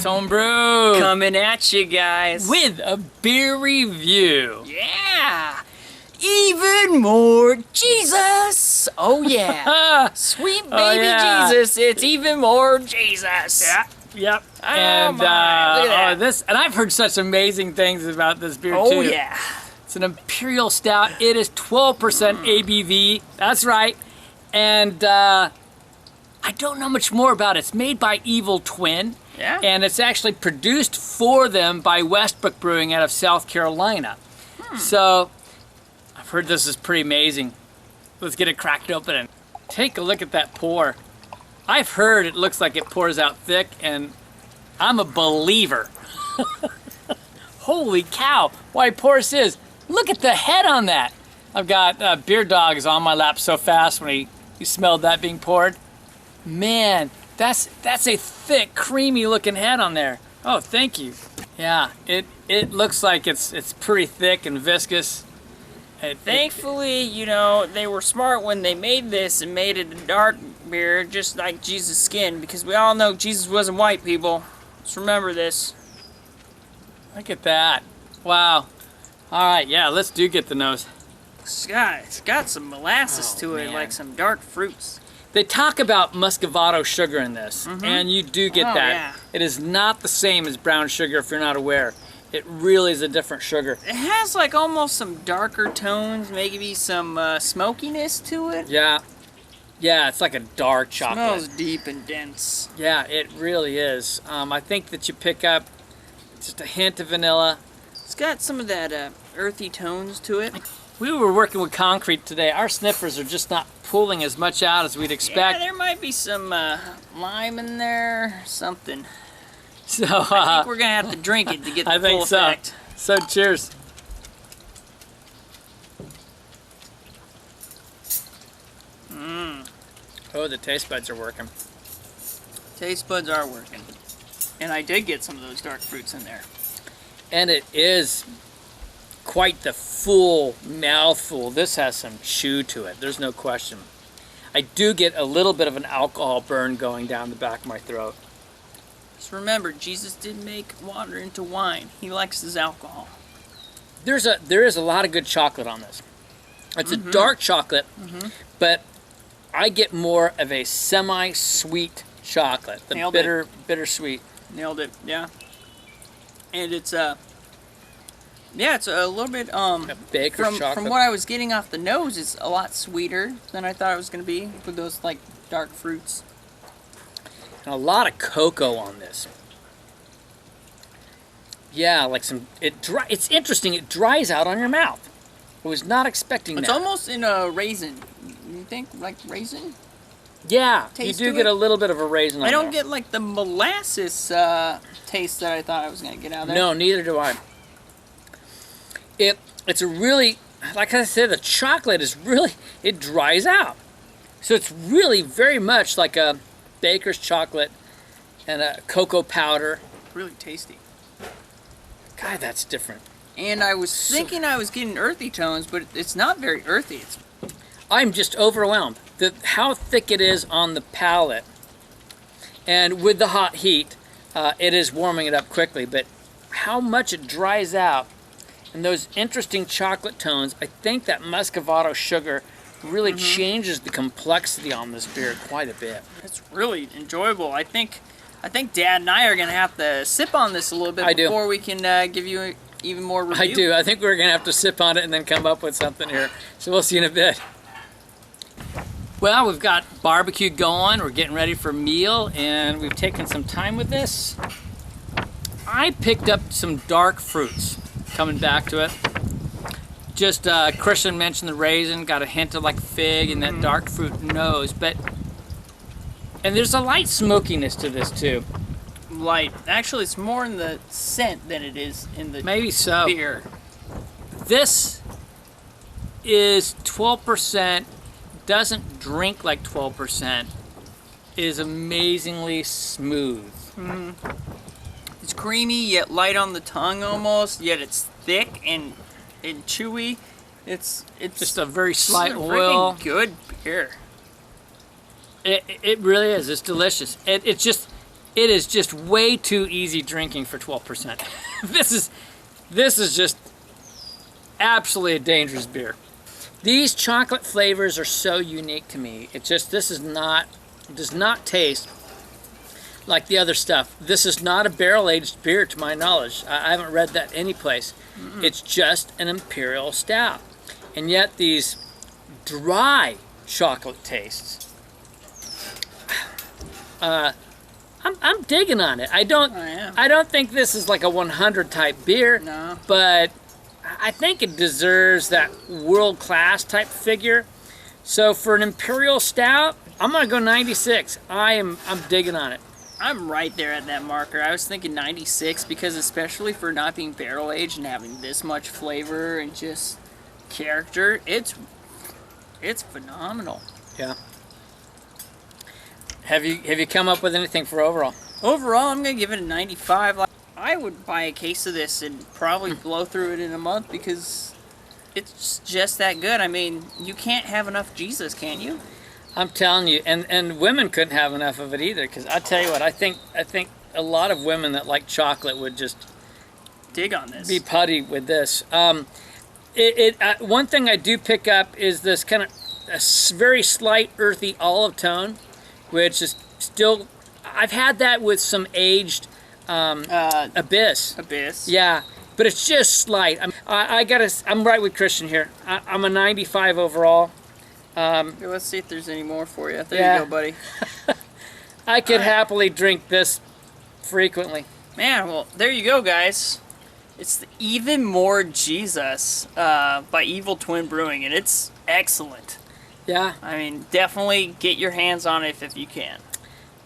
Homebrew. Coming at you guys. With a beer review. Yeah. Even more Jesus. Oh yeah. Sweet baby Jesus. It's even more Jesus. Yeah. Yep. Oh, and my. Look at that. and I've heard such amazing things about this beer too. Oh yeah. It's an Imperial Stout. It is 12% ABV. That's right. And I don't know much more about it. It's made by Evil Twin. Yeah. And it's actually produced for them by Westbrook Brewing out of South Carolina. So I've heard this is pretty amazing. Let's get it cracked open and take a look at that pour. I've heard it looks like it pours out thick, and I'm a believer. Holy cow, why porous is. Look at the head on that. I've got Beer Dog is on my lap so fast when he smelled that being poured. Man, that's a thick, creamy looking head on there. Oh, thank you. Yeah, it looks like it's pretty thick and viscous. Thankfully, you know, they were smart when they made this and made it a dark beer, just like Jesus' skin, because we all know Jesus wasn't white, people. Let's remember this. Look at that. Wow. All right, yeah, let's get the nose. It's got some molasses to it, man. like some dark fruits. They talk about muscovado sugar in this, and you do get that. Yeah. It is not the same as brown sugar if you're not aware. It really is a different sugar. It has like almost some darker tones, maybe some smokiness to it. Yeah. Yeah, it's like a dark chocolate. Smells deep and dense. Yeah, it really is. I think that you pick up just a hint of vanilla. It's got some of that earthy tones to it. We were working with concrete today. Our sniffers are just not pulling as much out as we'd expect. Yeah, there might be some lime in there, something. So I think we're gonna have to drink it to get the I think full so. effect. So cheers. Oh, the taste buds are working. Taste buds are working. And I did get some of those dark fruits in there. And it is quite the full mouthful. This has some chew to it. There's no question. I do get a little bit of an alcohol burn going down the back of my throat. Just remember, Jesus did make water into wine. He likes his alcohol. There is a lot of good chocolate on this. It's a dark chocolate, but I get more of a semi-sweet chocolate. The Nailed bittersweet. Nailed it, yeah. And it's it's a little bit A baker's chocolate. from what I was getting off the nose, it's a lot sweeter than I thought it was gonna be with those like dark fruits. And a lot of cocoa on this. Yeah, like it's interesting. It dries out on your mouth. I was not expecting It's that. almost in a raisin. You think like raisin? Yeah, you taste do to get it. a little bit of a raisin on I don't there. get like the molasses taste that I thought I was gonna get out of there. No, neither do I. It's a really, like I said, the chocolate is really, it dries out. So it's really very much like a baker's chocolate and a cocoa powder. Really tasty. God, that's different. And I was thinking I was getting earthy tones, but it's not very earthy. I'm just overwhelmed. How thick it is on the palate. And with the hot heat, it is warming it up quickly, but how much it dries out. And those interesting chocolate tones, I think that muscovado sugar really changes the complexity on this beer quite a bit. It's really enjoyable. I think Dad and I are gonna have to sip on this a little bit before we can give you even more review. I do. I think we're going to have to sip on it and then come up with something here. So we'll see in a bit. Well, we've got barbecue going. We're getting ready for a meal, and we've taken some time with this. I picked up some dark fruits, coming back to it. Just, Christian mentioned the raisin, got a hint of like fig and that dark fruit nose, and there's a light smokiness to this too. Light. Actually, it's more in the scent than it is in the Maybe so. beer. This is 12%, doesn't drink like 12%, is amazingly smooth. It's creamy, yet light on the tongue almost, yet it's thick and chewy. It's Just a very slight a oil. freaking good beer. It really is. It's delicious. It is just way too easy drinking for 12%. This is just absolutely a dangerous beer. These chocolate flavors are so unique to me. It just, does not taste like the other stuff. This is not a barrel-aged beer to my knowledge. I haven't read that anyplace. It's just an Imperial Stout. And yet these dry chocolate tastes, I'm digging on it. I don't think this is like a 100 type beer, No. but I think it deserves that world-class type figure. So for an Imperial Stout, I'm gonna go 96. I'm digging on it. I'm right there at that marker. I was thinking 96 because especially for not being barrel aged and having this much flavor and just character, it's phenomenal. Yeah. Have you come up with anything for overall? Overall, I'm gonna give it a 95. I would buy a case of this and probably blow through it in a month because it's just that good. I mean, you can't have enough Jesus, can you? I'm telling you, and women couldn't have enough of it either. Because I tell you what, I think a lot of women that like chocolate would just dig on this. Be putty with this. One thing I do pick up is this kind of very slight earthy olive tone, which is still, I've had that with some aged Abyss. Abyss. Yeah, but it's just slight. I'm right with Christian here. I'm a 95 overall. Okay, let's see if there's any more for you. There you go, buddy. I could happily drink this frequently. Man, well, there you go, guys. It's the Even More Jesus by Evil Twin Brewing, and it's excellent. Yeah. I mean, definitely get your hands on it if you can.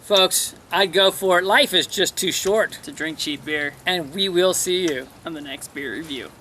Folks, I'd go for it. Life is just too short To drink cheap beer. and we will see you On the next beer review.